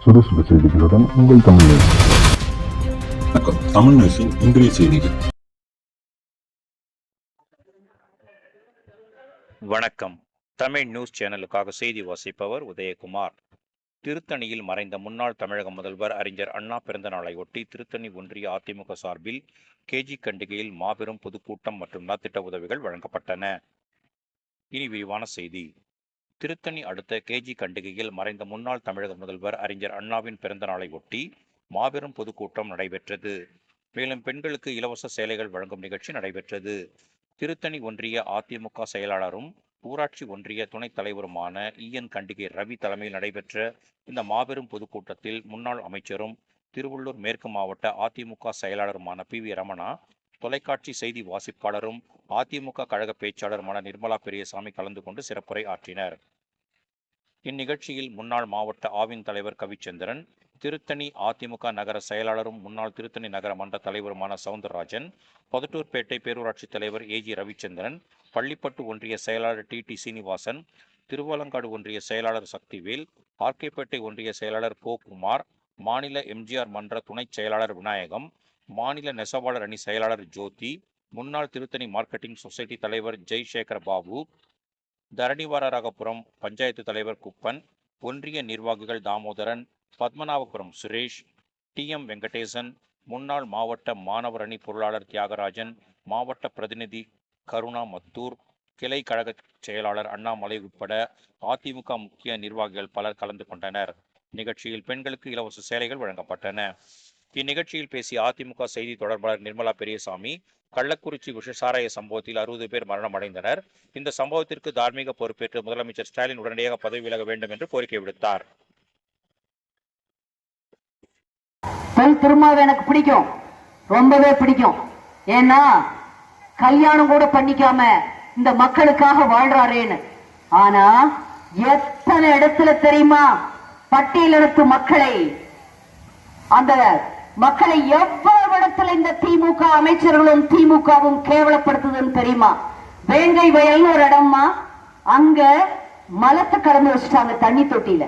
சுறுசுறு செய்திகளுடன் உங்கள் தமிழ் நியூஸ். வணக்கம். தமிழ் நியூஸின் இன்றைய செய்திகள். வணக்கம். தமிழ் நியூஸ் சேனலுக்காக செய்தி வாசிப்பவர் உதயகுமார். திருத்தணியில் மறைந்த முன்னாள் தமிழக முதல்வர் அறிஞர் அண்ணா பிறந்த நாளை ஒட்டி திருத்தணி ஒன்றிய அதிமுக சார்பில் கேஜி கண்டிகையில் மாபெரும் பொதுக்கூட்டம் மற்றும் நலத்திட்ட உதவிகள் வழங்கப்பட்டன. இனி விரிவான செய்தி. திருத்தணி அடுத்த கேஜி கண்டிகையில் மறைந்த முன்னாள் தமிழக முதல்வர் அறிஞர் அண்ணாவின் பிறந்த நாளை ஒட்டி மாபெரும் பொதுக்கூட்டம் நடைபெற்றது. மேலும் பெண்களுக்கு இலவச சேலைகள் வழங்கும் நிகழ்ச்சி நடைபெற்றது. திருத்தணி ஒன்றிய அதிமுக செயலாளரும் ஊராட்சி ஒன்றிய துணைத் தலைவருமான EN கண்டிகை ரவி தலைமையில் நடைபெற்ற இந்த மாபெரும் பொதுக்கூட்டத்தில் முன்னாள் அமைச்சரும் திருவள்ளூர் மேற்கு மாவட்ட அதிமுக செயலாளருமான PV ரமணா, தொலைக்காட்சி செய்தி வாசிப்பாளரும் அதிமுக கழக பேச்சாளருமான நிர்மலா பெரியசாமி கலந்து கொண்டு சிறப்புரை ஆற்றினர். இந்நிகழ்ச்சியில் முன்னாள் மாவட்ட ஆவின் தலைவர் கவிச்சந்திரன், திருத்தணி அதிமுக நகர செயலாளரும் முன்னாள் திருத்தணி நகர மன்ற தலைவருமான சவுந்தரராஜன், பொதட்டூர்பேட்டை பேரூராட்சி தலைவர் AG ரவிச்சந்திரன், பள்ளிப்பட்டு ஒன்றிய செயலாளர் TT சீனிவாசன், திருவலங்காடு ஒன்றிய செயலாளர் சக்திவேல், ஆர்கேப்பேட்டை ஒன்றிய செயலாளர் குமார், மாநில MGR மன்ற துணைச் செயலாளர் விநாயகம், மாநில நெசவாளர் அணி செயலாளர் ஜோதி, முன்னாள் திருத்தணி மார்க்கெட்டிங் சொசைட்டி தலைவர் ஜெய்சேகர் பாபு, தரணிவாரராகபுரம் பஞ்சாயத்து தலைவர் குப்பன், ஒன்றிய நிர்வாகிகள் தாமோதரன், பத்மநாபபுரம் சுரேஷ், TM வெங்கடேசன், முன்னாள் மாவட்ட மாணவர் அணி பொருளாளர் தியாகராஜன், மாவட்ட பிரதிநிதி கருணா மத்தூர், கிளை கழக செயலாளர் அண்ணாமலை உட்பட அதிமுக முக்கிய நிர்வாகிகள் பலர் கலந்து கொண்டனர். நிகழ்ச்சியில் பெண்களுக்கு இலவச சேலைகள் வழங்கப்பட்டன. இந்நிகழ்ச்சியில் பேசிய அதிமுக செய்தி தொடர்பாளர் நிர்மலா பெரியசாமி, கள்ளக்குறிச்சி விஷசாராய சம்பவத்தில் 60 பேர் மரணம் அடைந்தனர். இந்த சம்பவத்திற்கு தார்மீக பொறுப்பேற்று முதலமைச்சர் ஸ்டாலின் உடனடியாக பதவி விலக வேண்டும் என்று கோரிக்கை விடுத்தார். திருமாவை எனக்கு பிடிக்கும், ரொம்பவே பிடிக்கும். ஏன்னா கல்யாணம் கூட பண்ணிக்காம இந்த மக்களுக்காக வாழ்றாரேன்னு. ஆனா எத்தனை இடத்துல தெரியுமா பட்டியலிடத்து மக்களை, அந்த மக்களை எவ்வளவு இடத்துல இந்த திமுக அமைச்சர்களும் திமுகவும் கேவலப்படுத்துதுன்னு தெரியுமா? வேங்கை வயல்னு ஒரு இடமா, அங்க மலத்தை கலந்து வச்சுட்டாங்க தண்ணி தொட்டியில.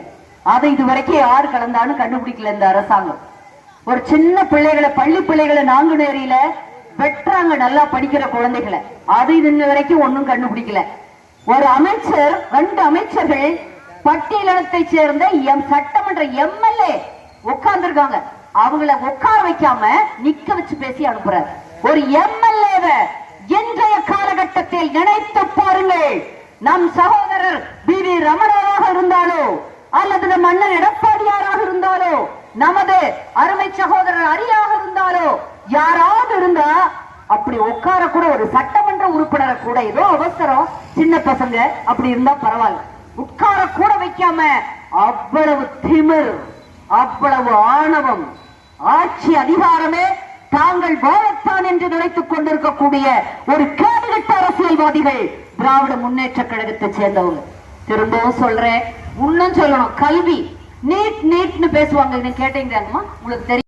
அதை இதுவரைக்கும் யாரு கலந்தான்னு கண்டுபிடிக்கல இந்த அரசாங்கம். ஒரு சின்ன பிள்ளைகளை, பள்ளி பிள்ளைகளை நாங்குநேரியில வெட்டுறாங்க, நல்லா படிக்கிற குழந்தைகளை. அது இன்ன வரைக்கும் ஒன்னும் கண்டுபிடிக்கல. ஒரு அமைச்சர், 2 அமைச்சர்கள் பட்டியலத்தை சேர்ந்த சட்டமன்ற MLA உட்கார்ந்துருக்காங்க. அவங்கள உட்கார வைக்காம நிக்க வச்சு பேசி அனுப்புறாரு. ஒரு MLA இன்றைய காலகட்டத்தில் நினைத்து பாருங்கள். நம் சகோதரர் BV ரமணாவாக இருந்தாலோ அல்லது நம் அண்ணன் எடப்பாடியாராக இருந்தாலோ, நமது அருமை சகோதரர் அரியாக இருந்தாலோ, யாராவது இருந்தா அப்படி உட்கார கூட, ஒரு சட்டமன்ற உறுப்பினரை கூட, ஏதோ அவசரம் சின்ன பசங்க அப்படி இருந்தா பரவாயில்ல, உட்கார கூட வைக்காம அவ்வளவு திமிர், அவ்வளவு ஆணவம், ஆட்சி அதிகாரமே தாங்கள் வாழத்தான் என்று நினைத்துக் கொண்டிருக்கக்கூடிய ஒரு கேடுகட்ட அரசியல்வாதிகள் திராவிட முன்னேற்ற கழகத்தை சேர்ந்தவங்க. திரும்பவும் சொல்றேன், இன்னும் சொல்லணும், கல்வி நீட்னு பேசுவாங்க. கேட்டீங்களாங்கம்மா? உங்களுக்கு தெரியும்.